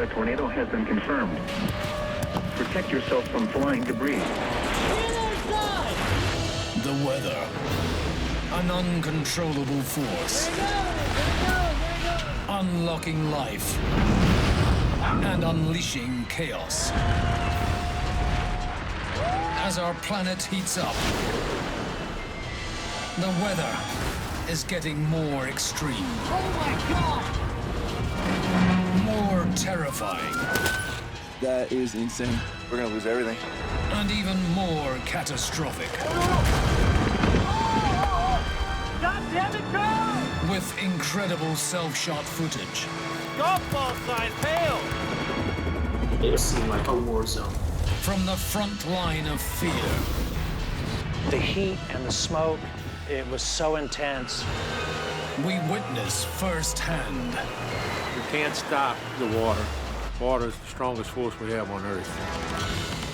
A tornado has been confirmed. Protect yourself from flying debris. The weather. An uncontrollable force. Unlocking life. And unleashing chaos. As our planet heats up, the weather is getting more extreme. Oh my God! More terrifying. That is insane. We're gonna lose everything. And even more catastrophic. God damn it, go! With incredible self-shot footage. Golf ball sign, hail! It seemed like a war zone. From the front line of fear. The heat and the smoke, it was so intense. We witness firsthand. We can't stop the water. Water is the strongest force we have on Earth.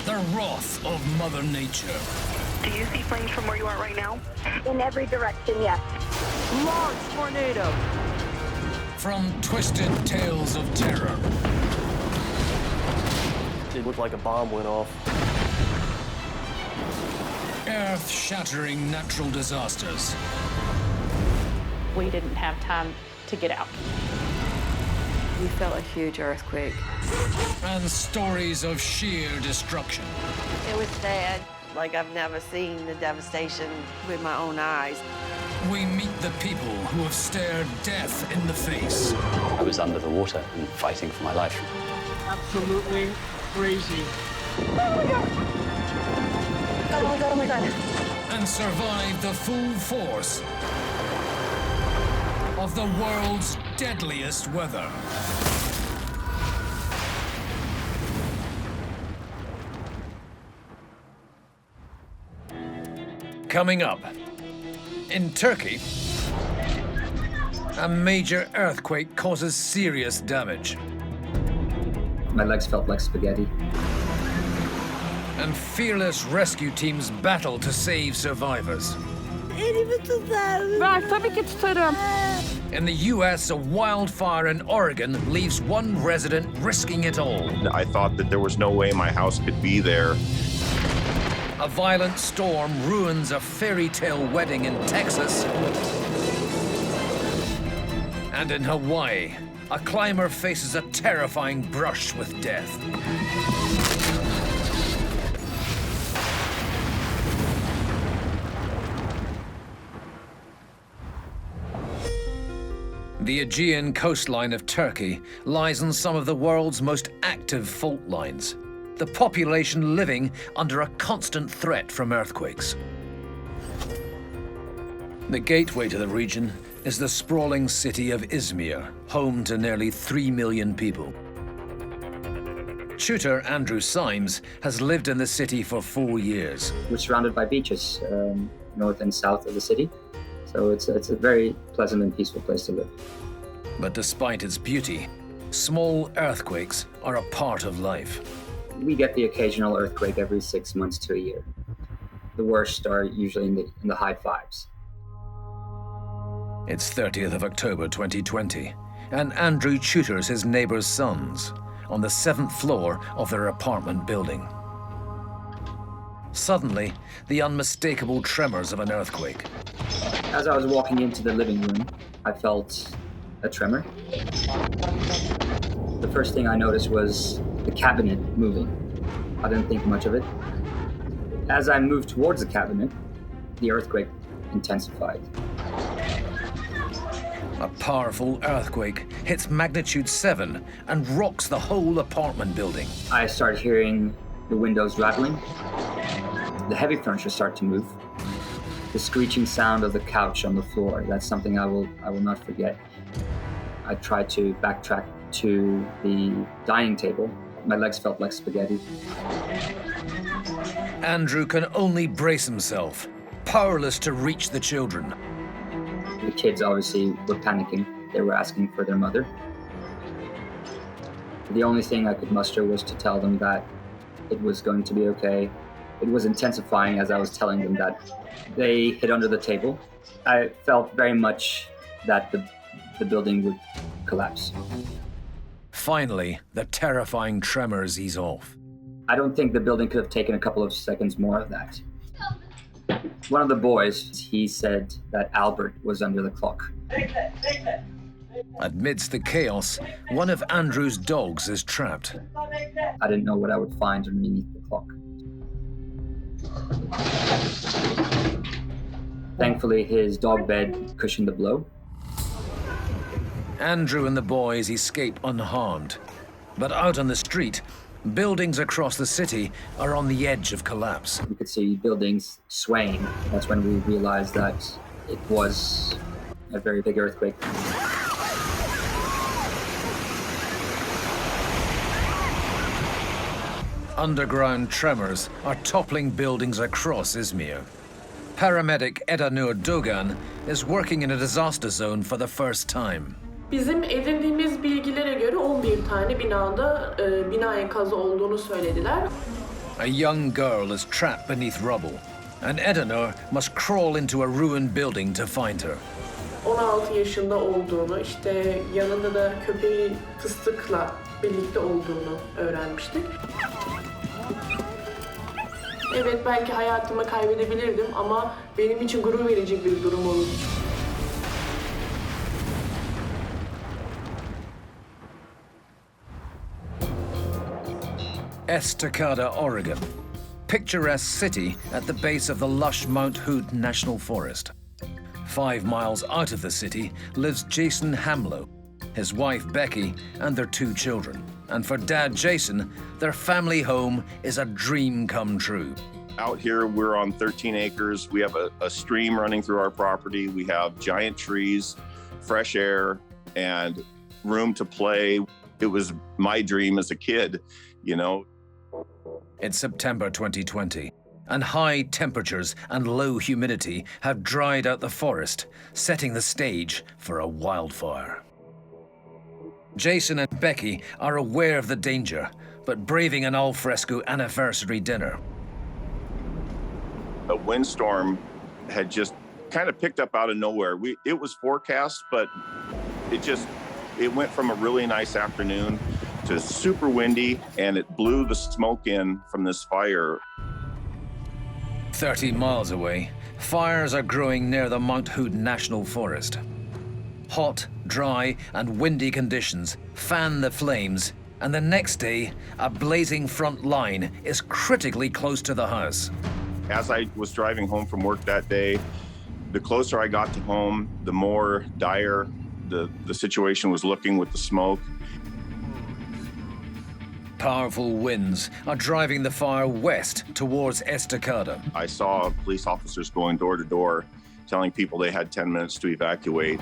The wrath of Mother Nature. Do you see flames from where you are right now? In every direction, yes. Large tornado! From twisted tales of terror. It looked like a bomb went off. Earth-shattering natural disasters. We didn't have time to get out. We felt a huge earthquake. And stories of sheer destruction. It was sad. Like I've never seen the devastation with my own eyes. We meet the people who have stared death in the face. I was under the water and fighting for my life. Absolutely crazy. Oh my God! Oh my God, oh my God. And survive the full force of the world's deadliest weather. Coming up, in Turkey, a major earthquake causes serious damage. My legs felt like spaghetti. And fearless rescue teams battle to save survivors. Right, tabii ki tutarım. In the US, a wildfire in Oregon leaves one resident risking it all. I thought that there was no way my house could be there. A violent storm ruins a fairy tale wedding in Texas. And in Hawaii, a climber faces a terrifying brush with death. The Aegean coastline of Turkey lies on some of the world's most active fault lines, the population living under a constant threat from earthquakes. The gateway to the region is the sprawling city of Izmir, home to nearly 3 million people. Tutor Andrew Symes has lived in the city for 4 years. We're surrounded by beaches, north and south of the city. So it's a very pleasant and peaceful place to live. But despite its beauty, small earthquakes are a part of life. We get the occasional earthquake every 6 months to a year. The worst are usually in the high fives. It's 30th of October 2020, and Andrew tutors his neighbor's sons on the 7th floor of their apartment building. Suddenly, the unmistakable tremors of an earthquake. As I was walking into the living room, I felt a tremor. The first thing I noticed was the cabinet moving. I didn't think much of it. As I moved towards the cabinet, the earthquake intensified. A powerful earthquake hits magnitude 7 and rocks the whole apartment building. I started hearing the windows rattling. The heavy furniture started to move. The screeching sound of the couch on the floor, that's something I will not forget. I tried to backtrack to the dining table. My legs felt like spaghetti. Andrew can only brace himself, powerless to reach the children. The kids obviously were panicking. They were asking for their mother. The only thing I could muster was to tell them that it was going to be okay. It was intensifying as I was telling them that. They hid under the table. I felt very much that the building would collapse. Finally, the terrifying tremors ease off. I don't think the building could have taken a couple of seconds more of that. One of the boys, he said that Albert was under the clock. Amidst the chaos, one of Andrew's dogs is trapped. I didn't know what I would find underneath the clock. Thankfully, his dog bed cushioned the blow. Andrew and the boys escape unharmed. But out on the street, buildings across the city are on the edge of collapse. We could see buildings swaying. That's when we realized that it was a very big earthquake. Underground tremors are toppling buildings across Izmir. Paramedic Edanur Dogan is working in a disaster zone for the first time. Bizim edindiğimiz bilgilere göre 11 tane binada bina enkazı olduğunu söylediler. A young girl is trapped beneath rubble, and Edanur must crawl into a ruined building to find her. 16 yaşında olduğunu, işte yanında da köpeği Fıstık'la birlikte olduğunu öğrenmiştik. Evet, belki hayatımı kaybedebilirdim ama benim için gurur verici bir durum oldu. Estacada, Oregon. Picturesque city at the base of the lush Mount Hood National Forest. 5 miles out of the city lives Jason Hamlow, his wife Becky, and their 2 children. And for Dad Jason, their family home is a dream come true. Out here, we're on 13 acres. We have a stream running through our property. We have giant trees, fresh air, and room to play. It was my dream as a kid, you know. It's September 2020, and high temperatures and low humidity have dried out the forest, setting the stage for a wildfire. Jason and Becky are aware of the danger, but braving an al fresco anniversary dinner. A windstorm had just kind of picked up out of nowhere. It was forecast, but it went from a really nice afternoon to super windy, and it blew the smoke in from this fire. 30 miles away, fires are growing near the Mount Hood National Forest. Hot, dry, and windy conditions fan the flames, and the next day, a blazing front line is critically close to the house. As I was driving home from work that day, the closer I got to home, the more dire the situation was looking with the smoke. Powerful winds are driving the fire west towards Estacada. I saw police officers going door to door, telling people they had 10 minutes to evacuate.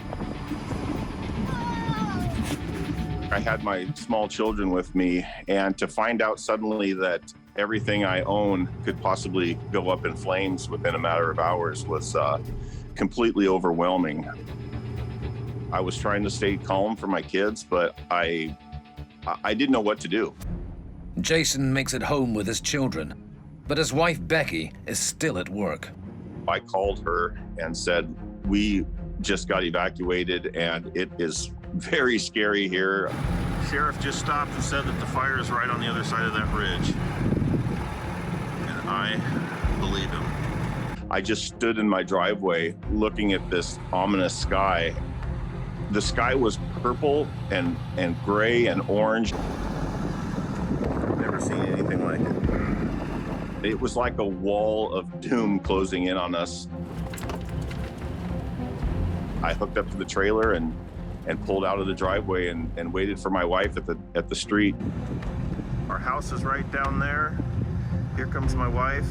I had my small children with me, and to find out suddenly that everything I own could possibly go up in flames within a matter of hours was completely overwhelming. I was trying to stay calm for my kids, but I didn't know what to do. Jason makes it home with his children, but his wife Becky is still at work. I called her and said, we just got evacuated and it is very scary here. Sheriff just stopped and said that the fire is right on the other side of that ridge. And I believe him. I just stood in my driveway looking at this ominous sky. The sky was purple and gray and orange. Never seen anything like it. It was like a wall of doom closing in on us. I hooked up to the trailer and pulled out of the driveway and waited for my wife at the street. Our house is right down there. Here comes my wife,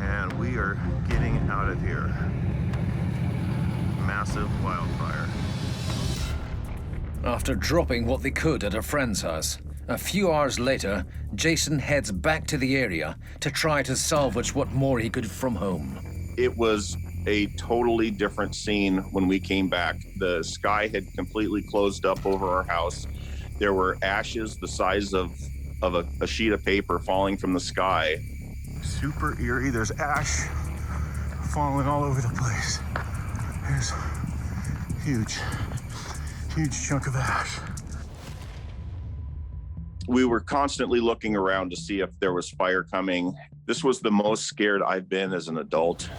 and we are getting out of here. Massive wildfire. After dropping what they could at a friend's house, a few hours later, Jason heads back to the area to try to salvage what more he could from home. It was a totally different scene when we came back. The sky had completely closed up over our house. There were ashes the size of a sheet of paper falling from the sky. Super eerie. There's ash falling all over the place. There's huge chunk of ash. We were constantly looking around to see if there was fire coming. This was the most scared I've been as an adult.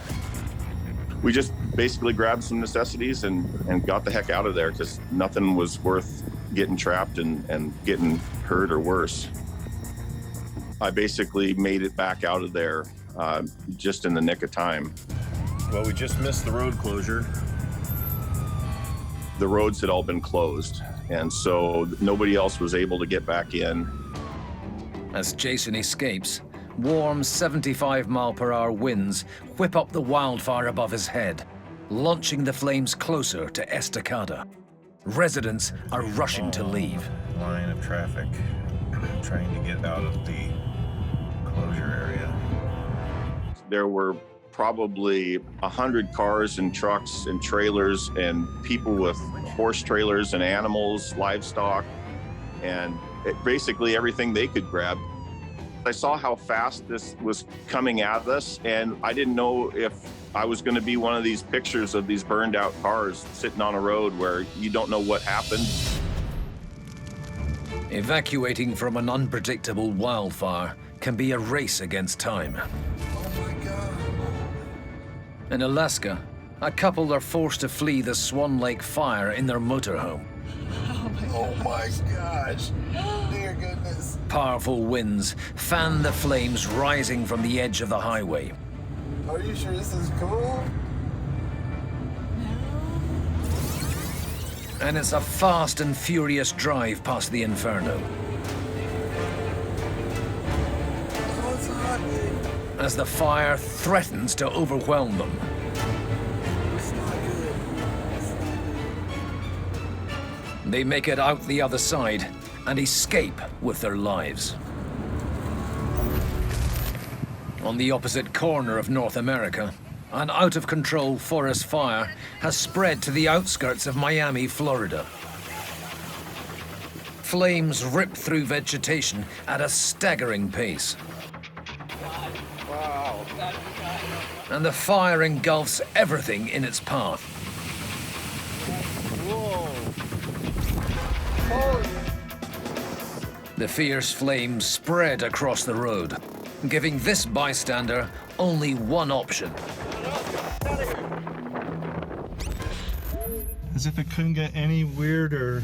We just basically grabbed some necessities and got the heck out of there because nothing was worth getting trapped and getting hurt or worse. I basically made it back out of there just in the nick of time. Well, we just missed the road closure. The roads had all been closed, and so nobody else was able to get back in. As Jason escapes, warm 75-mile-per-hour winds whip up the wildfire above his head, launching the flames closer to Estacada. Residents are rushing to leave. Line of traffic trying to get out of the closure area. There were probably 100 cars and trucks and trailers and people with horse trailers and animals, livestock, and basically everything they could grab. I saw how fast this was coming at us, and I didn't know if I was going to be one of these pictures of these burned out cars sitting on a road where you don't know what happened. Evacuating from an unpredictable wildfire can be a race against time. In Alaska, a couple are forced to flee the Swan Lake fire in their motorhome. Oh my gosh. Dear goodness. Powerful winds fan the flames rising from the edge of the highway. Are you sure this is cool? And it's a fast and furious drive past the inferno. What's happening? As the fire threatens to overwhelm them. It's not good. They make it out the other side and escape with their lives. On the opposite corner of North America, an out-of-control forest fire has spread to the outskirts of Miami, Florida. Flames rip through vegetation at a staggering pace. Wow. And the fire engulfs everything in its path. Whoa. Holy. The fierce flames spread across the road, giving this bystander only one option. As if it couldn't get any weirder.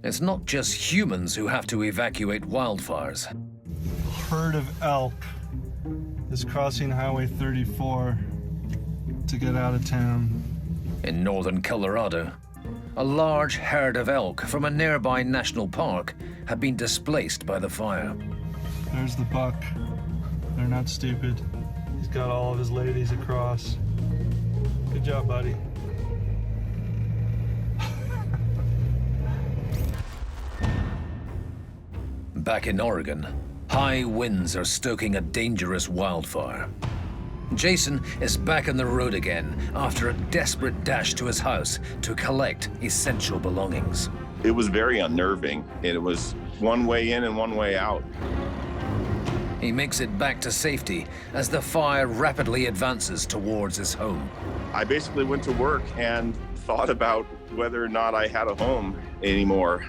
It's not just humans who have to evacuate wildfires. A herd of elk is crossing Highway 34 to get out of town. In northern Colorado, a large herd of elk from a nearby national park have been displaced by the fire. There's the buck. They're not stupid. He's got all of his ladies across. Good job, buddy. Back in Oregon, high winds are stoking a dangerous wildfire. Jason is back on the road again after a desperate dash to his house to collect essential belongings. It was very unnerving. It was one way in and one way out. He makes it back to safety as the fire rapidly advances towards his home. I basically went to work and thought about whether or not I had a home anymore.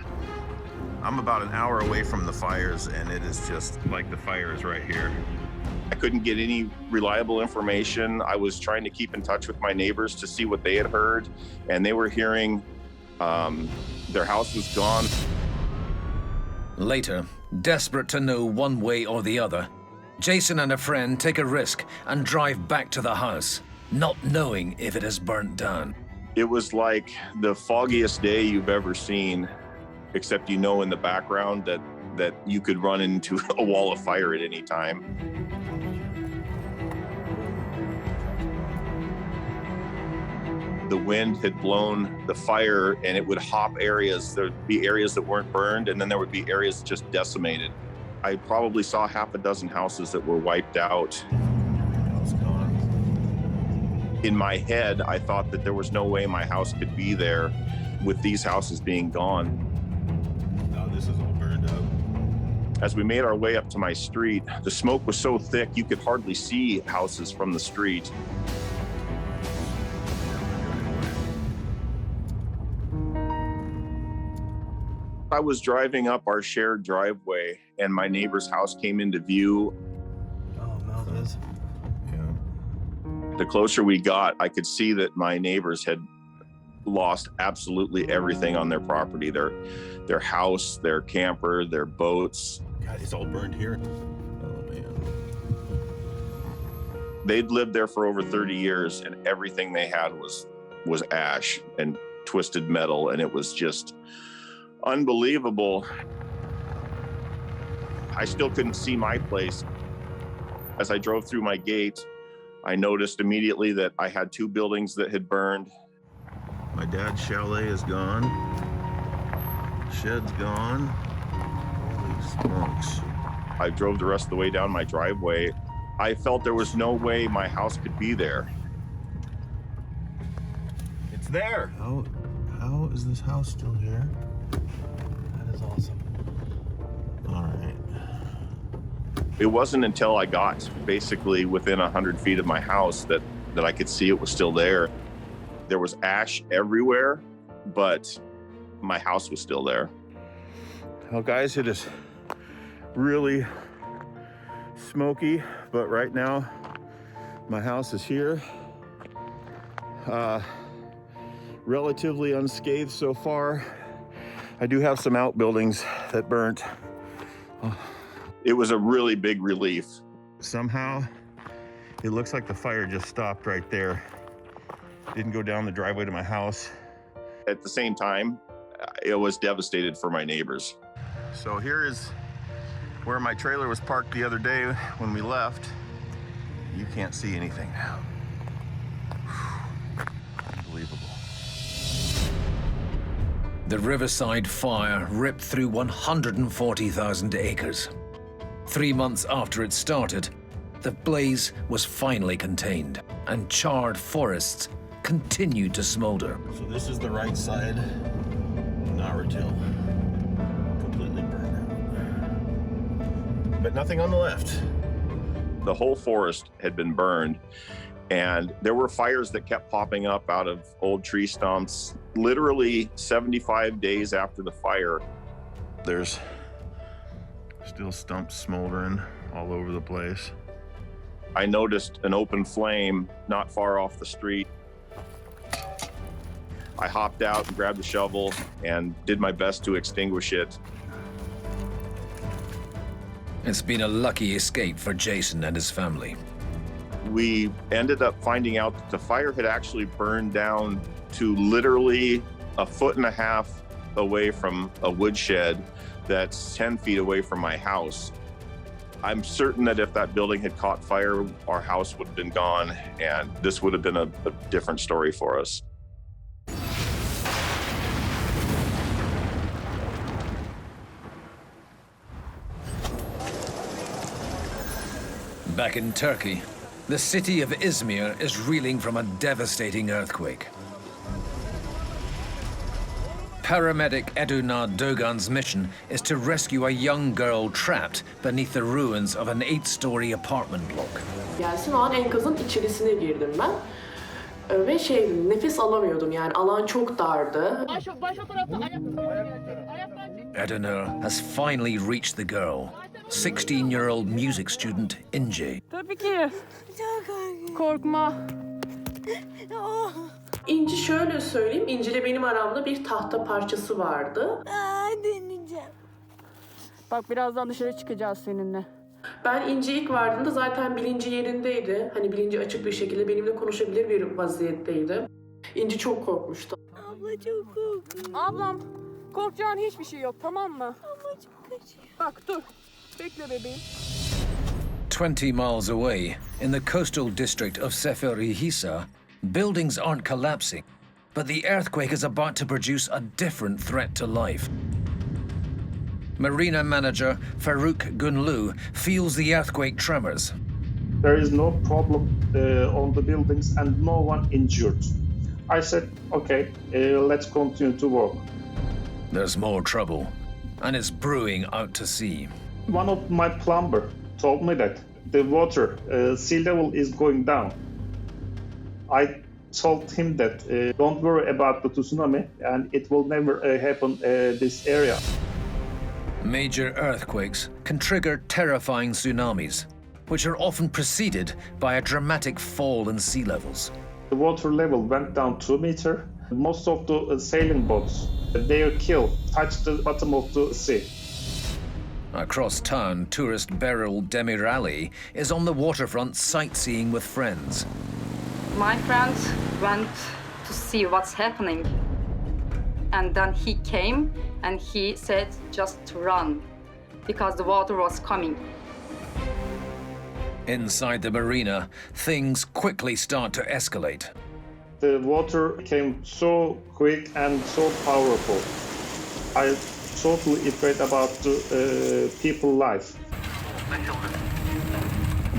I'm about an hour away from the fires, and it is just like the fire is right here. I couldn't get any reliable information. I was trying to keep in touch with my neighbors to see what they had heard, and they were hearing their house was gone. Later, desperate to know one way or the other, Jason and a friend take a risk and drive back to the house, not knowing if it has burnt down. It was like the foggiest day you've ever seen, except you know in the background that you could run into a wall of fire at any time. The wind had blown the fire and it would hop areas. There'd be areas that weren't burned, and then there would be areas just decimated. I probably saw half a dozen houses that were wiped out. In my head, I thought that there was no way my house could be there with these houses being gone. Oh, this is all burned up. As we made our way up to my street, the smoke was so thick you could hardly see houses from the street. I was driving up our shared driveway and my neighbor's house came into view. Oh, Melvin. Yeah. The closer we got, I could see that my neighbors had lost absolutely everything on their property. Their house, their camper, their boats. God, it's all burned here. Oh, man. They'd lived there for over 30 years and everything they had was ash and twisted metal, and it was just unbelievable. I still couldn't see my place. As I drove through my gate, I noticed immediately that I had 2 buildings that had burned. My dad's chalet is gone. Shed's gone. Holy smokes. I drove the rest of the way down my driveway. I felt there was no way my house could be there. It's there. How is this house still here? That is awesome. All right. It wasn't until I got basically within 100 feet of my house that I could see it was still there. There was ash everywhere, but my house was still there. Well, guys, it is really smoky, but right now my house is here. Relatively unscathed so far. I do have some outbuildings that burnt. It was a really big relief. Somehow, it looks like the fire just stopped right there. Didn't go down the driveway to my house. At the same time, it was devastated for my neighbors. So here is where my trailer was parked the other day when we left. You can't see anything now. Unbelievable. The Riverside fire ripped through 140,000 acres. 3 months after it started, the blaze was finally contained, and charred forests continued to smolder. So this is the right side, Naratil, completely burned out. But nothing on the left. The whole forest had been burned, and there were fires that kept popping up out of old tree stumps. Literally 75 days after the fire, there's still stumps smoldering all over the place. I noticed an open flame not far off the street. I hopped out and grabbed the shovel and did my best to extinguish it. It's been a lucky escape for Jason and his family. We ended up finding out that the fire had actually burned down to literally 1.5 feet away from a woodshed that's 10 feet away from my house. I'm certain that if that building had caught fire, our house would have been gone, and this would have been a different story for us. Back in Turkey, the city of Izmir is reeling from a devastating earthquake. Paramedic Eduna Dogan's mission is to rescue a young girl trapped beneath the ruins of an 8-story apartment block. Gelsin o an enkazın içerisine girdim ben. Ve nefes alamıyordum, yani alan çok dardı. Eduna has finally reached the girl, 16-year-old music student Ince. Tabii ki. Korkma. İnci, şöyle söyleyeyim, İnci ile benim aramda bir tahta parçası vardı. Deneyeceğim. Bak birazdan dışarı çıkacağız seninle. Ben İnci ilk vardığımda zaten bilinci yerindeydi. Hani bilinci açık bir şekilde benimle konuşabilir bir vaziyetteydi. İnci çok korkmuştu. Abla çok korkuyorum. Ablam, korkacağın hiçbir şey yok, tamam mı? Ama çok acıyor. Bak dur, bekle bebeğim. 20 miles away, in the coastal district of Seferihisar, buildings aren't collapsing, but the earthquake is about to produce a different threat to life. Marina manager Farouk Gunlu feels the earthquake tremors. There is no problem on the buildings and no one injured. I said, okay, let's continue to work. There's more trouble, and it's brewing out to sea. One of my plumber told me that the water sea level is going down. I told him that don't worry about the tsunami and it will never happen this area. Major earthquakes can trigger terrifying tsunamis, which are often preceded by a dramatic fall in sea levels. The water level went down 2 meters. Most of the sailing boats, their keel touched the bottom of the sea. Across town, tourist Beryl Demirali is on the waterfront sightseeing with friends. My friend went to see what's happening. And then he came and he said just to run because the water was coming. Inside the marina, things quickly start to escalate. The water came so quick and so powerful. I totally afraid about the people's life.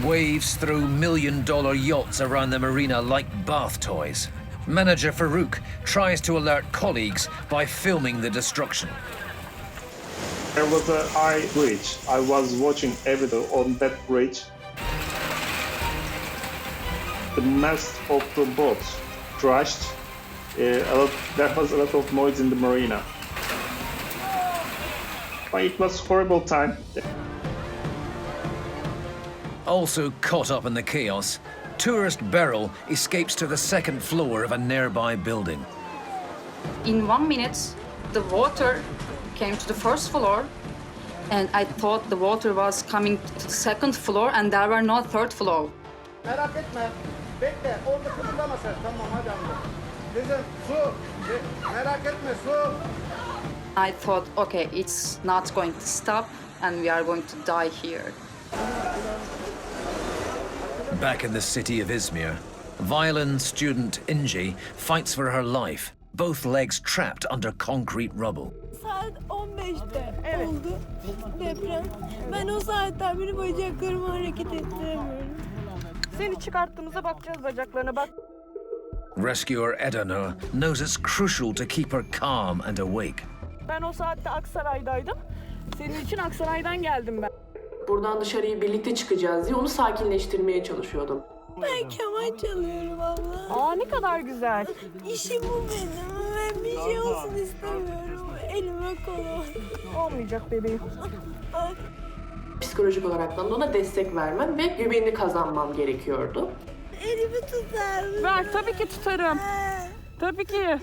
Waves throw million-dollar yachts around the marina like bath toys. Manager Farouk tries to alert colleagues by filming the destruction. There was a high bridge. I was watching everything on that bridge. The mast of the boat crashed. There was a lot of noise in the marina. But it was a horrible time. Also caught up in the chaos, tourist Beryl escapes to the second floor of a nearby building. In 1 minute, the water came to the first floor, and I thought the water was coming to the second floor, and there were no third floor. Merak etme. Bekle. Orada kıpırdama sen. Tamam hadi amca. Kızım su. Merak etme su. I thought, okay, it's not going to stop, and we are going to die here. Back in the city of Izmir, violin student Inci fights for her life, both legs trapped under concrete rubble. Saat 15'te oldu deprem. Ben o saatten beri bacaklarımı hareket ettiremiyorum. Seni çıkarttığımıza bakacağız bacaklarına bak. Rescuer Edana knows it's crucial to keep her calm and awake. Ben o saatte Aksaray'daydım. Senin için Aksaray'dan geldim ben. Buradan dışarıya birlikte çıkacağız diye onu sakinleştirmeye çalışıyordum. Ben keman çalıyorum abla. Aa ne kadar güzel. İşim bu benim. Ben bir şey olsun istemiyorum. Elime kolum. Olmayacak bebeğim. Psikolojik olarak da ona destek vermem ve güvenini kazanmam gerekiyordu. Elimi tutar mısın? Ver tabii ki tutarım. Tabii ki.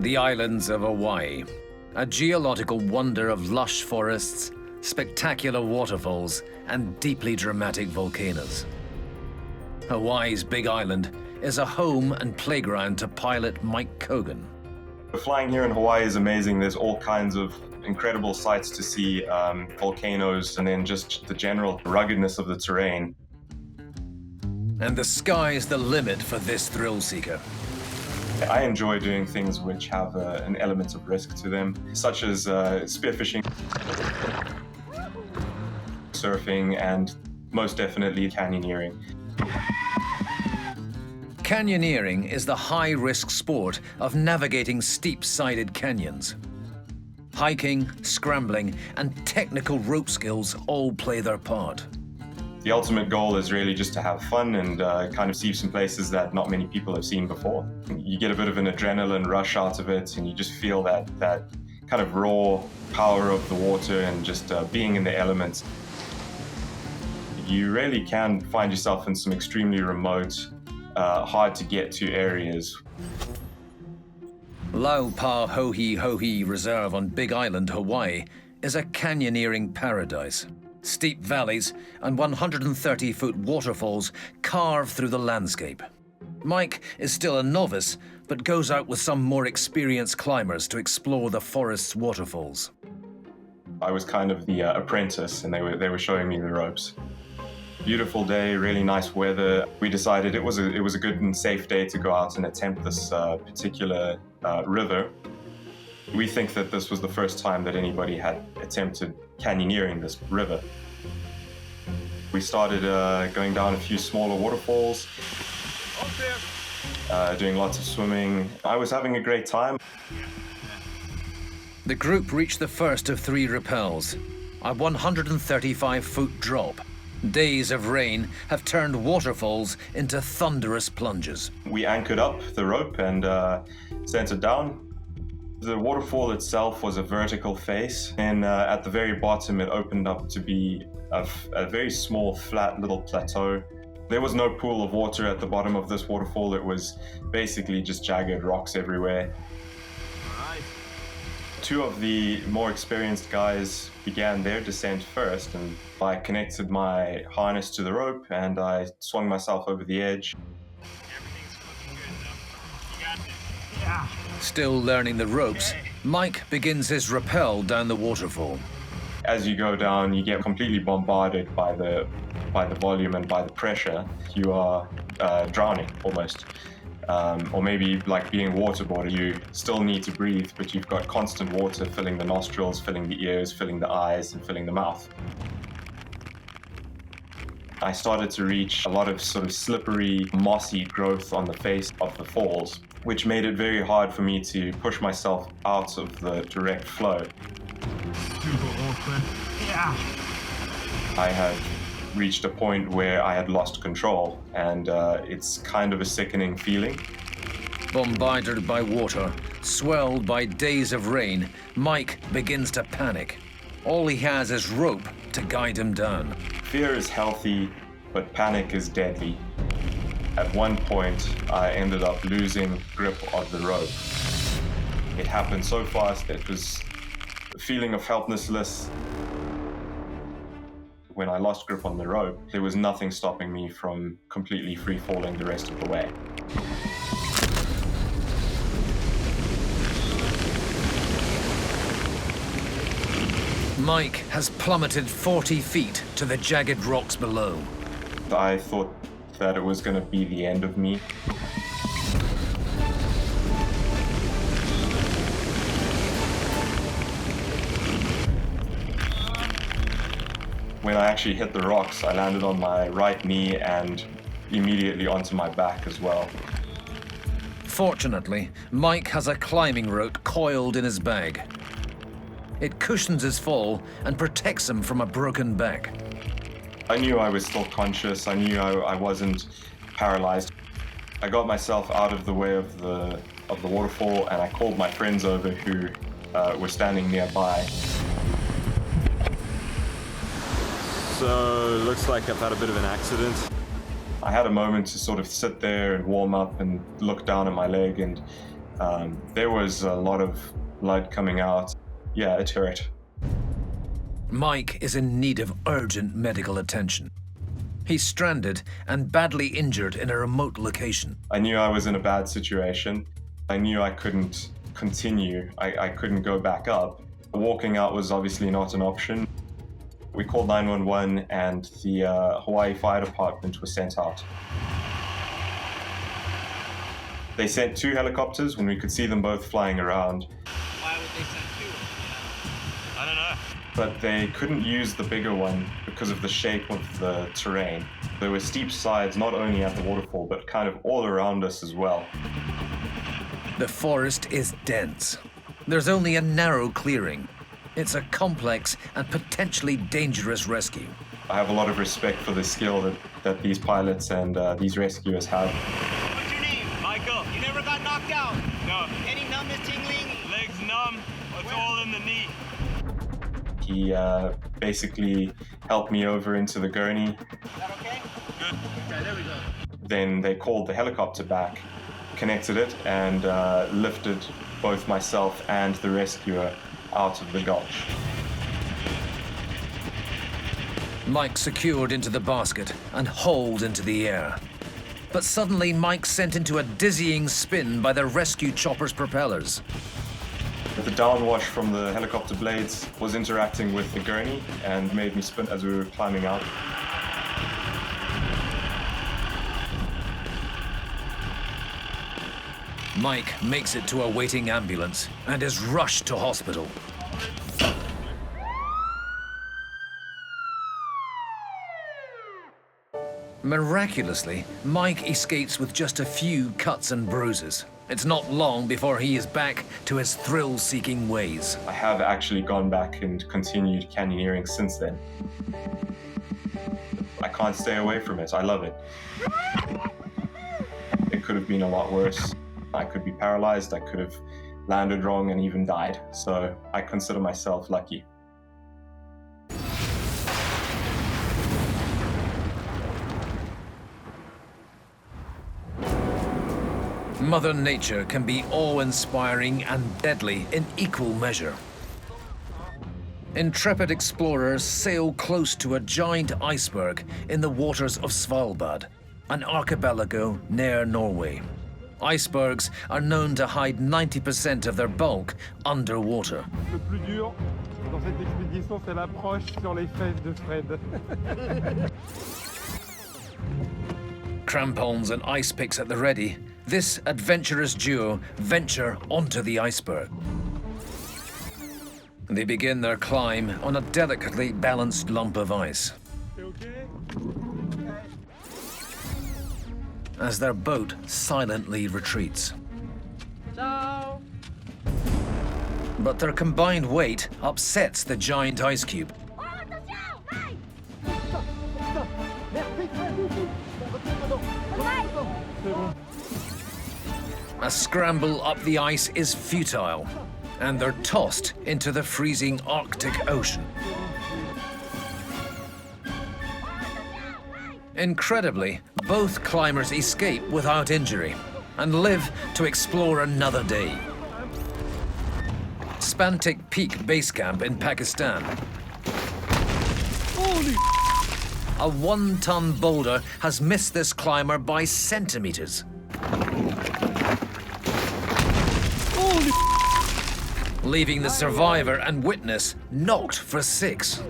The islands of Hawaii, a geological wonder of lush forests, spectacular waterfalls, and deeply dramatic volcanoes. Hawaii's Big Island is a home and playground to pilot Mike Cogan. Flying here in Hawaii is amazing. There's all kinds of incredible sights to see, volcanoes, and then just the general ruggedness of the terrain. And the sky's the limit for this thrill seeker. I enjoy doing things which have an element of risk to them, such as spearfishing, surfing, and most definitely canyoneering. Canyoneering is the high-risk sport of navigating steep-sided canyons. Hiking, scrambling, and technical rope skills all play their part. The ultimate goal is really just to have fun and kind of see some places that not many people have seen before. You get a bit of an adrenaline rush out of it, and you just feel that kind of raw power of the water and just being in the elements. You really can find yourself in some extremely remote, hard to get to areas. Laupahoehoe Reserve on Big Island, Hawaii, is a canyoneering paradise. Steep valleys and 130-foot waterfalls carve through the landscape. Mike is still a novice, but goes out with some more experienced climbers to explore the forest's waterfalls. I was kind of the apprentice, and they were showing me the ropes. Beautiful day, really nice weather. We decided it was a good and safe day to go out and attempt this particular river. We think that this was the first time that anybody had attempted canyoneering this river. We started going down a few smaller waterfalls, doing lots of swimming. I was having a great time. The group reached the first of 3 rappels, a 135-foot drop. Days of rain have turned waterfalls into thunderous plunges. We anchored up the rope and sent it down. The waterfall itself was a vertical face, and at the very bottom it opened up to be a very small, flat little plateau. There was no pool of water at the bottom of this waterfall. It was basically just jagged rocks everywhere. Two of the more experienced guys began their descent first, and I connected my harness to the rope and I swung myself over the edge. Still learning the ropes, Mike begins his rappel down the waterfall. As you go down, you get completely bombarded by the volume and by the pressure. You are drowning almost. Or maybe like being waterboarded, you still need to breathe, but you've got constant water filling the nostrils, filling the ears, filling the eyes, and filling the mouth. I started to reach a lot of sort of slippery, mossy growth on the face of the falls, which made it very hard for me to push myself out of the direct flow. I had reached a point where I had lost control, and it's kind of a sickening feeling. Bombarded by water, swelled by days of rain, Mike begins to panic. All he has is rope to guide him down. Fear is healthy, but panic is deadly. At one point, I ended up losing grip of the rope. It happened so fast that it was a feeling of helplessness. When I lost grip on the rope, there was nothing stopping me from completely free falling the rest of the way. Mike has plummeted 40 feet to the jagged rocks below. I thought that it was going to be the end of me. When I actually hit the rocks, I landed on my right knee and immediately onto my back as well. Fortunately, Mike has a climbing rope coiled in his bag. It cushions his fall and protects him from a broken back. I knew I was still conscious. I knew I wasn't paralyzed. I got myself out of the way of the waterfall, and I called my friends over who were standing nearby. So it looks like I've had a bit of an accident. I had a moment to sort of sit there and warm up and look down at my leg, and there was a lot of blood coming out. Yeah, it hurt. Mike is in need of urgent medical attention. He's stranded and badly injured in a remote location. I knew I was in a bad situation. I knew I couldn't continue. I couldn't go back up. Walking out was obviously not an option. We called 911 and the Hawaii Fire Department was sent out. They sent 2 helicopters when we could see them both flying around. Why would they send 2? I don't know. But they couldn't use the bigger one because of the shape of the terrain. There were steep sides not only at the waterfall, but kind of all around us as well. The forest is dense. There's only a narrow clearing. It's a complex and potentially dangerous rescue. I have a lot of respect for the skill that these pilots and these rescuers have. What's your name? Michael. You never got knocked out? No. Any numbness, tingling? Legs numb. It's all in the knee. He basically helped me over into the gurney. Is that okay? Good. Okay, there we go. Then they called the helicopter back, connected it, and lifted both myself and the rescuer out of the gulch. Mike secured into the basket and hauled into the air. But suddenly Mike sent into a dizzying spin by the rescue chopper's propellers. The downwash from the helicopter blades was interacting with the gurney and made me spin as we were climbing out. Mike makes it to a waiting ambulance and is rushed to hospital. Miraculously, Mike escapes with just a few cuts and bruises. It's not long before he is back to his thrill-seeking ways. I have actually gone back and continued canyoneering since then. I can't stay away from it. I love it. It could have been a lot worse. I could be paralyzed, I could have landed wrong and even died. So I consider myself lucky. Mother Nature can be awe-inspiring and deadly in equal measure. Intrepid explorers sail close to a giant iceberg in the waters of Svalbard, an archipelago near Norway. Icebergs are known to hide 90% of their bulk underwater. Le plus dur dans cette expédition, c'est l'approche sur les fesses de Fred. Crampons and ice picks at the ready, this adventurous duo venture onto the iceberg. They begin their climb on a delicately balanced lump of ice. As their boat silently retreats. Ciao. But their combined weight upsets the giant ice cube. A scramble up the ice is futile, and they're tossed into the freezing Arctic Ocean. Incredibly, both climbers escape without injury and live to explore another day. Spantic Peak Base Camp in Pakistan. A 1-ton boulder has missed this climber by centimeters. Leaving the survivor and witness knocked for 6.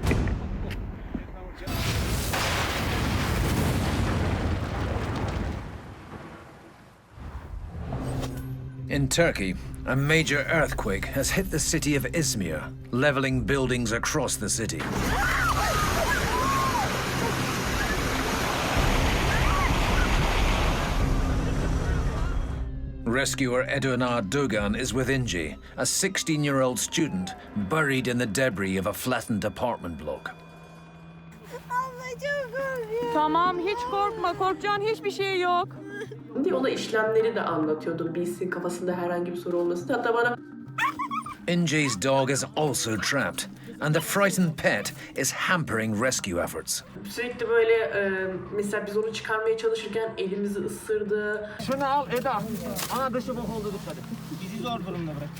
In Turkey, a major earthquake has hit the city of Izmir, leveling buildings across the city. Rescuer Eduna Dogan is with Inci, a 16-year-old student buried in the debris of a flattened apartment block. Tamam, hiç korkma. Korkacağın hiçbir şey yok. Ona işlemleri de anlatıyordum. Bilsin kafasında herhangi bir soru olmasın. Hatta bana... Inci's dog is also trapped, and the frightened pet is hampering rescue efforts. Sürekli böyle mesela biz onu çıkarmaya çalışırken elimizi ısırdı. Şunu al Eda. Ana dışı bok oldu dikkat et. Bizi zor durumda bırak.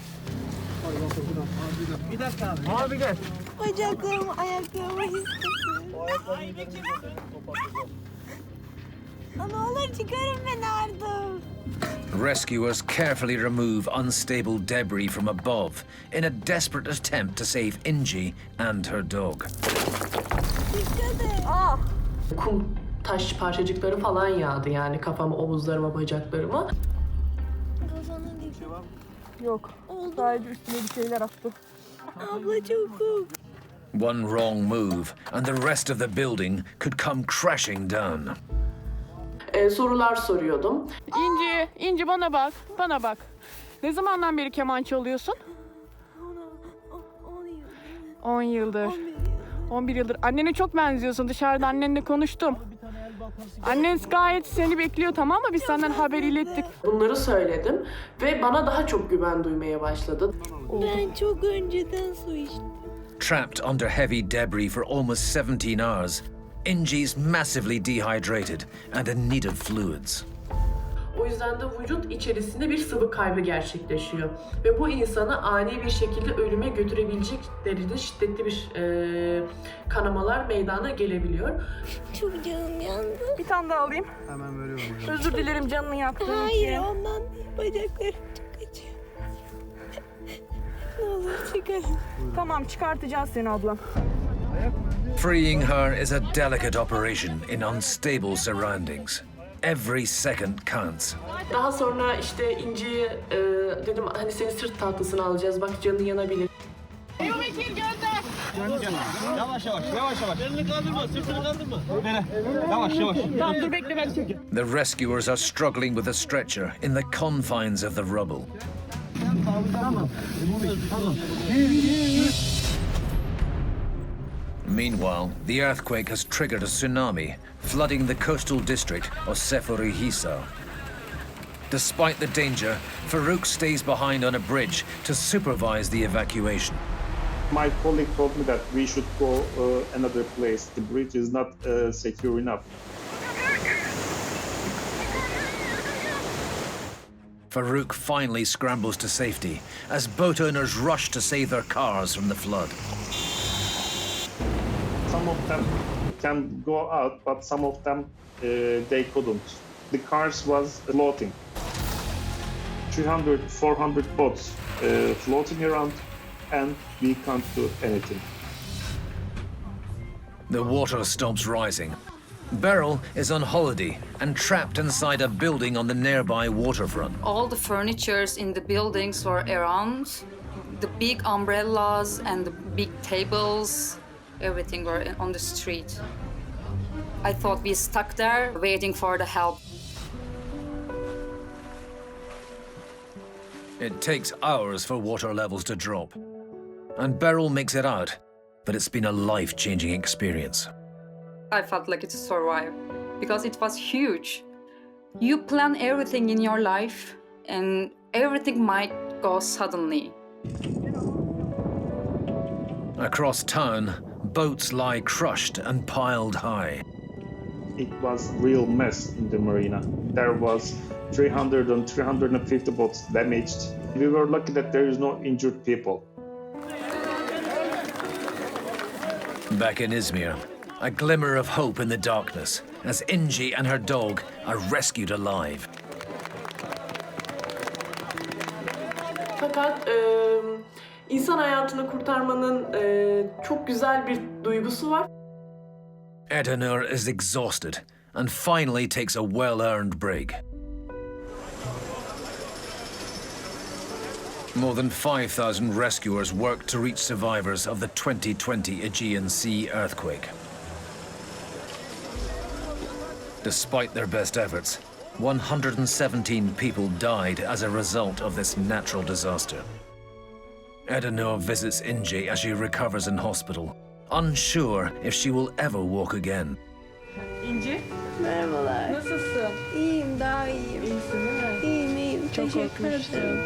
Bir dakika abi. Abi gel. Bacaklarımı, ayaklarımı hissettim. Ne olur çıkarın beni artık. Rescuers carefully remove unstable debris from above in a desperate attempt to save Inci and her dog. Kum taş parçacıkları falan yağdı yani kafama, omuzlarıma, bacaklarıma. Yok. Sadece üstüne bir şeyler attı. Abla çok korktum. One wrong move, and the rest of the building could come crashing down. Sorular soruyordum. İnci bana bak, bana bak. Ne zamandan beri keman çalıyorsun? 10 yıldır. 11 yıldır. Annene çok benziyorsun. Dışarıda annenle konuştum. Annen gayet seni bekliyor, tamam mı? Biz senden haber ilettik. Bunları söyledim ve bana daha çok güven duymaya başladı. Ben çok önceden su içtim. Trapped under heavy debris for almost 17 hours, Inci's massively dehydrated and in need of fluids. O yüzden de vücut içerisinde bir sıvı kaybı gerçekleşiyor. Ve bu insanı ani bir şekilde ölüme götürebilecek derecede şiddetli bir kanamalar meydana gelebiliyor. Çok canım yandı. Bir tane daha alayım. Hemen veriyorum. Özür dilerim canını yaktığım Hayır, için. ondan bacaklarım çok acıyor. Ne olur çıkarın. Tamam, çıkartacağız seni ablam. Freeing her is a delicate operation in unstable surroundings. Every second counts. Daha sonra işte İnci'ye dedim hani senin sırt tahtasını alacağız, bak canın yanabilir. Yuvekil gönder. Yavaş yavaş, yavaş yavaş. Elini kaldırma, sırtını kaldırma. Böyle, yavaş yavaş. Tamam dur bekle ben çekeyim. The rescuers are struggling with a stretcher in the confines of the rubble. Meanwhile, the earthquake has triggered a tsunami, flooding the coastal district of Seferihisar. Despite the danger, Farouk stays behind on a bridge to supervise the evacuation. My colleague told me that we should go another place. The bridge is not secure enough. Farouk finally scrambles to safety as boat owners rush to save their cars from the flood. Some of them can go out, but some of them they couldn't. The cars was floating. 300, 400 boats floating around, and we can't do anything. The water stops rising. Beryl is on holiday and trapped inside a building on the nearby waterfront. All the furnitures in the buildings were around. The big umbrellas and the big tables, everything were on the street. I thought we stuck there waiting for the help. It takes hours for water levels to drop. And Beryl makes it out, but it's been a life-changing experience. I felt like it's a survive because it was huge. You plan everything in your life and everything might go suddenly. Across town, boats lie crushed and piled high. It was real mess in the marina. There was 300 and 350 boats damaged. We were lucky that there is no injured people. Back in Izmir, a glimmer of hope in the darkness as Inci and her dog are rescued alive. Fakat insan hayatını kurtarmanın çok güzel bir duygusu var. Edanur is exhausted and finally takes a well-earned break. More than 5,000 rescuers worked to reach survivors of the 2020 Aegean Sea earthquake. Despite their best efforts, 117 people died as a result of this natural disaster. Edanur visits Inci as she recovers in hospital, unsure if she will ever walk again. İnci, Merhabalar. nasılsın? İyiyim, daha iyiyim. İyisin değil mi? İyiyim. Çok Teşekkür korkmuştum. ederim.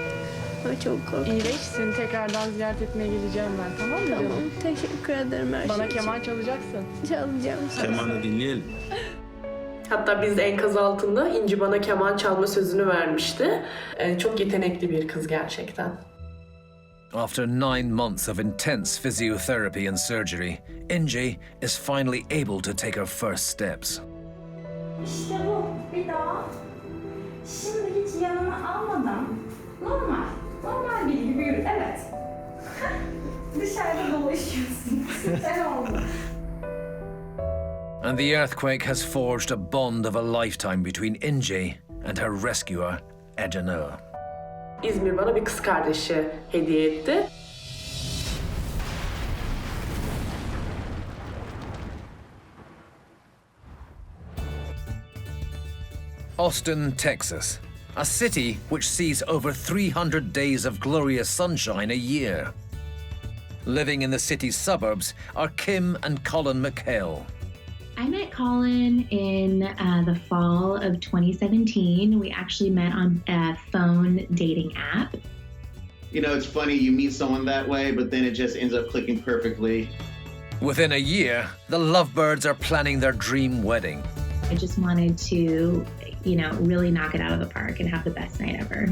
Ama çok korktum. İyileş, seni tekrardan ziyaret etmeye geleceğim ben, tamam mı canım? Tamam, teşekkür ederim her Bana şey için. keman çalacaksın. Çalacağım. Kemanı dinleyelim. Hatta biz de enkaz altında İnci bana keman çalma sözünü vermişti. Çok yetenekli bir kız gerçekten. After 9 months of intense physiotherapy and surgery, Inci is finally able to take her first steps. İşte bu. Bir daha. Şimdi hiç yanına almadan normal. Normal biri gibi yürü. Evet. Dışarıda dolaşıyorsun. Süper oldu. And the earthquake has forged a bond of a lifetime between Inci and her rescuer, Edanur. İzmir bana bir kız kardeşi hediye etti. Austin, Texas, a city which sees over 300 days of glorious sunshine a year. Living in the city's suburbs are Kim and Colin McHale. I met Colin in the fall of 2017. We actually met on a phone dating app. You know, it's funny, you meet someone that way, but then it just ends up clicking perfectly. Within a year, the lovebirds are planning their dream wedding. I just wanted to, you know, really knock it out of the park and have the best night ever.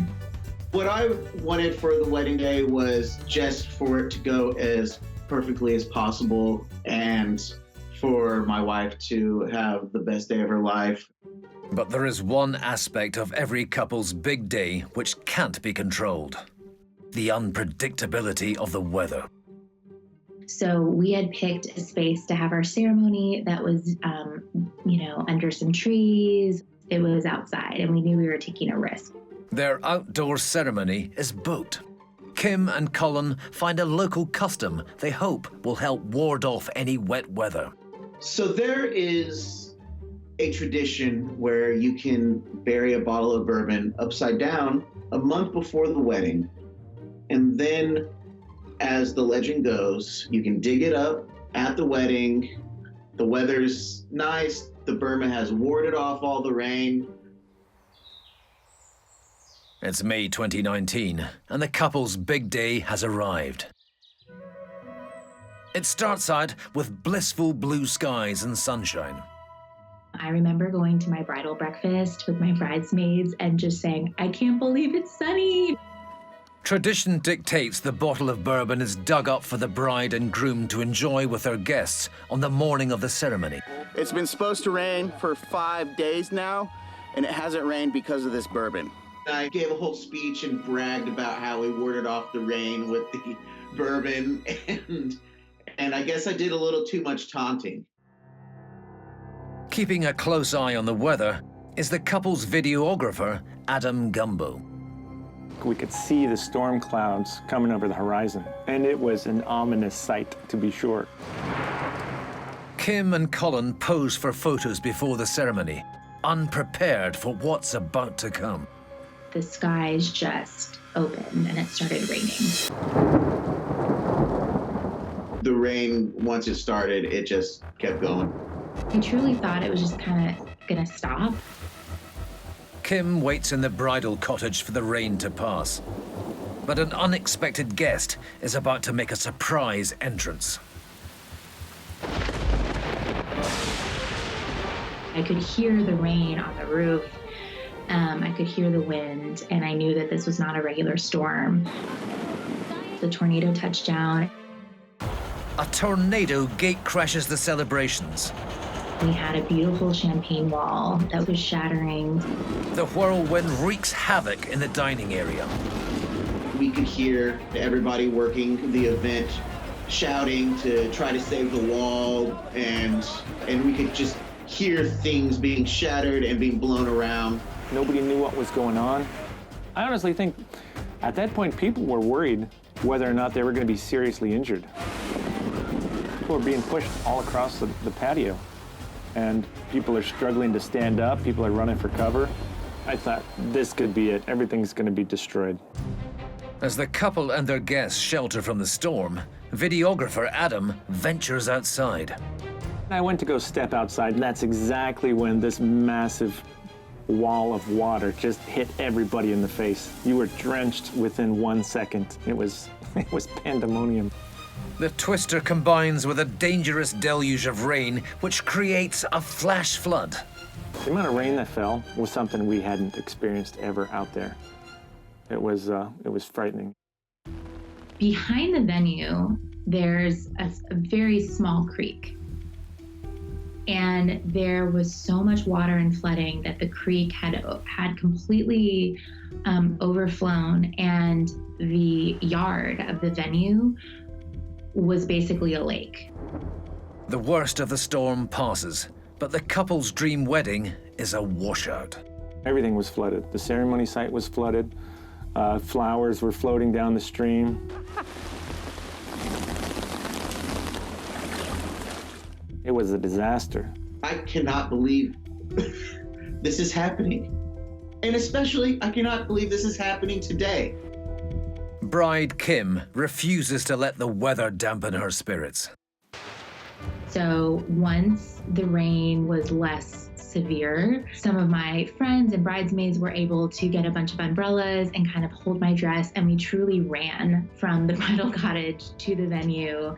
What I wanted for the wedding day was just for it to go as perfectly as possible and for my wife to have the best day of her life. But there is one aspect of every couple's big day which can't be controlled: the unpredictability of the weather. So we had picked a space to have our ceremony that was, you know, under some trees. It was outside, and we knew we were taking a risk. Their outdoor ceremony is booked. Kim and Colin find a local custom they hope will help ward off any wet weather. So there is a tradition where you can bury a bottle of bourbon upside down a month before the wedding. And then, as the legend goes, you can dig it up at the wedding. The weather's nice. The bourbon has warded off all the rain. It's May 2019, and the couple's big day has arrived. It starts out with blissful blue skies and sunshine. I remember going to my bridal breakfast with my bridesmaids and just saying, I can't believe it's sunny. Tradition dictates the bottle of bourbon is dug up for the bride and groom to enjoy with their guests on the morning of the ceremony. It's been supposed to rain for 5 days now, and it hasn't rained because of this bourbon. I gave a whole speech and bragged about how we warded off the rain with the bourbon, and I guess I did a little too much taunting. Keeping a close eye on the weather is the couple's videographer, Adam Gumbo. We could see the storm clouds coming over the horizon, and it was an ominous sight, to be sure. Kim and Colin pose for photos before the ceremony, unprepared for what's about to come. The skies just opened and it started raining. The rain, once it started, it just kept going. I truly thought it was just kind of gonna stop. Kim waits in the bridal cottage for the rain to pass. But an unexpected guest is about to make a surprise entrance. I could hear the rain on the roof. I could hear the wind, and I knew that this was not a regular storm. The tornado touched down. A tornado gate crashes the celebrations. We had a beautiful champagne wall that was shattering. The whirlwind wreaks havoc in the dining area. We could hear everybody working the event shouting to try to save the wall, and we could just hear things being shattered and being blown around. Nobody knew what was going on. I honestly think at that point people were worried whether or not they were going to be seriously injured. People were being pushed all across the patio, and people are struggling to stand up. People are running for cover. I thought, this could be it. Everything's going to be destroyed. As the couple and their guests shelter from the storm, videographer Adam ventures outside. I went to go step outside, and that's exactly when this massive wall of water just hit everybody in the face. You were drenched within 1 second. It was pandemonium. The twister combines with a dangerous deluge of rain, which creates a flash flood. The amount of rain that fell was something we hadn't experienced ever out there. It was frightening. Behind the venue, there's a very small creek. And there was so much water and flooding that the creek had completely overflown, and the yard of the venue was basically a lake. The worst of the storm passes, but the couple's dream wedding is a washout. Everything was flooded. The ceremony site was flooded. Flowers were floating down the stream. It was a disaster. I cannot believe this is happening. And especially, I cannot believe this is happening today. Bride Kim refuses to let the weather dampen her spirits. So once the rain was less severe, some of my friends and bridesmaids were able to get a bunch of umbrellas and kind of hold my dress, and we truly ran from the bridal cottage to the venue.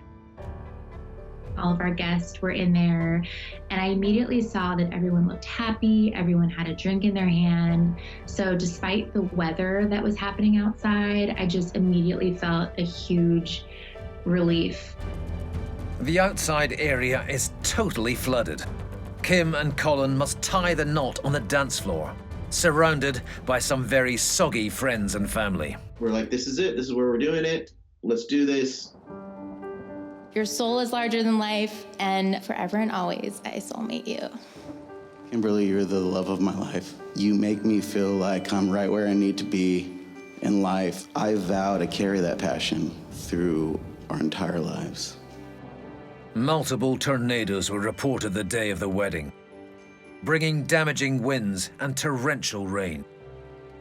All of our guests were in there, and I immediately saw that everyone looked happy, everyone had a drink in their hand. So despite the weather that was happening outside, I just immediately felt a huge relief. The outside area is totally flooded. Kim and Colin must tie the knot on the dance floor, surrounded by some very soggy friends and family. We're like, this is it, this is where we're doing it, let's do this. Your soul is larger than life, and forever and always, I soulmate you. Kimberly, you're the love of my life. You make me feel like I'm right where I need to be, in life, I vow to carry that passion through our entire lives. Multiple tornadoes were reported the day of the wedding, bringing damaging winds and torrential rain.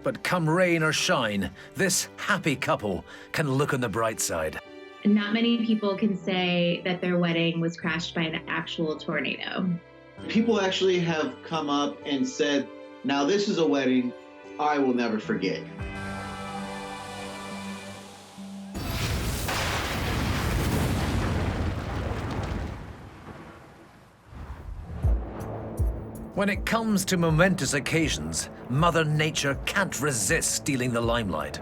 But come rain or shine, this happy couple can look on the bright side. Not many people can say that their wedding was crashed by an actual tornado. People actually have come up and said, now this is a wedding I will never forget. When it comes to momentous occasions, Mother Nature can't resist stealing the limelight.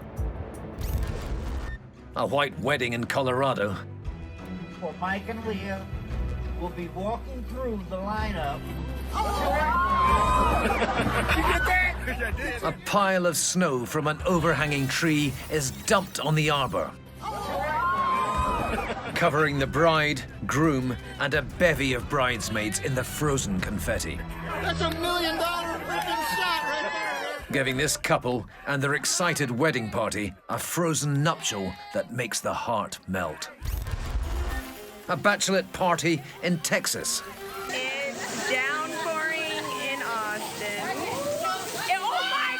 A white wedding in Colorado. Well, Mike and Leah will be walking through the lineup. You get that? A pile of snow from an overhanging tree is dumped on the arbor, covering the bride, groom, and a bevy of bridesmaids in the frozen confetti. That's $1 million freaking shot right there. Giving this couple and their excited wedding party a frozen nuptial that makes the heart melt. A bachelorette party in Texas. It's downpouring in Austin. Oh my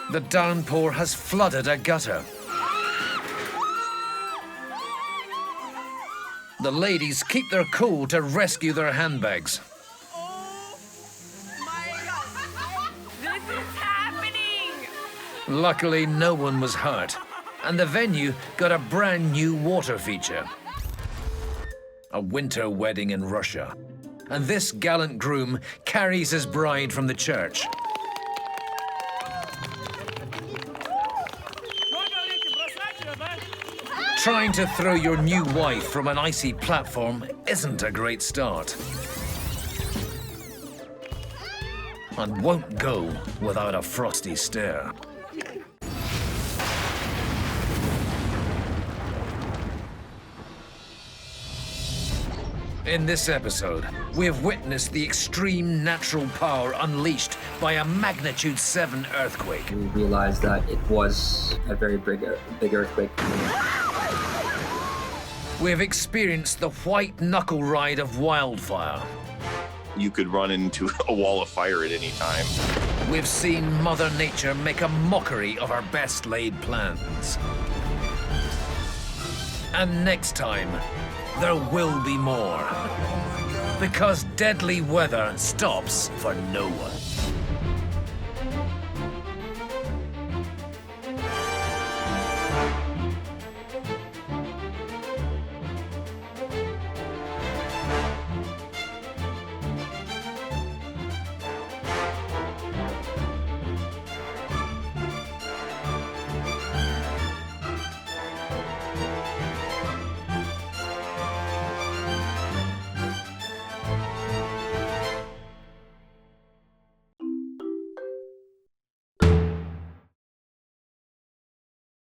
God! The downpour has flooded a gutter. The ladies keep their cool to rescue their handbags. This is happening! Luckily, no one was hurt, and the venue got a brand new water feature. A winter wedding in Russia, and this gallant groom carries his bride from the church. Trying to throw your new wife from an icy platform isn't a great start. And won't go without a frosty stare. In this episode, we have witnessed the extreme natural power unleashed by a magnitude 7 earthquake. We realized that it was a very big earthquake. We have experienced the white knuckle ride of wildfire. You could run into a wall of fire at any time. We've seen Mother Nature make a mockery of our best laid plans. And next time, there will be more. Because deadly weather stops for no one.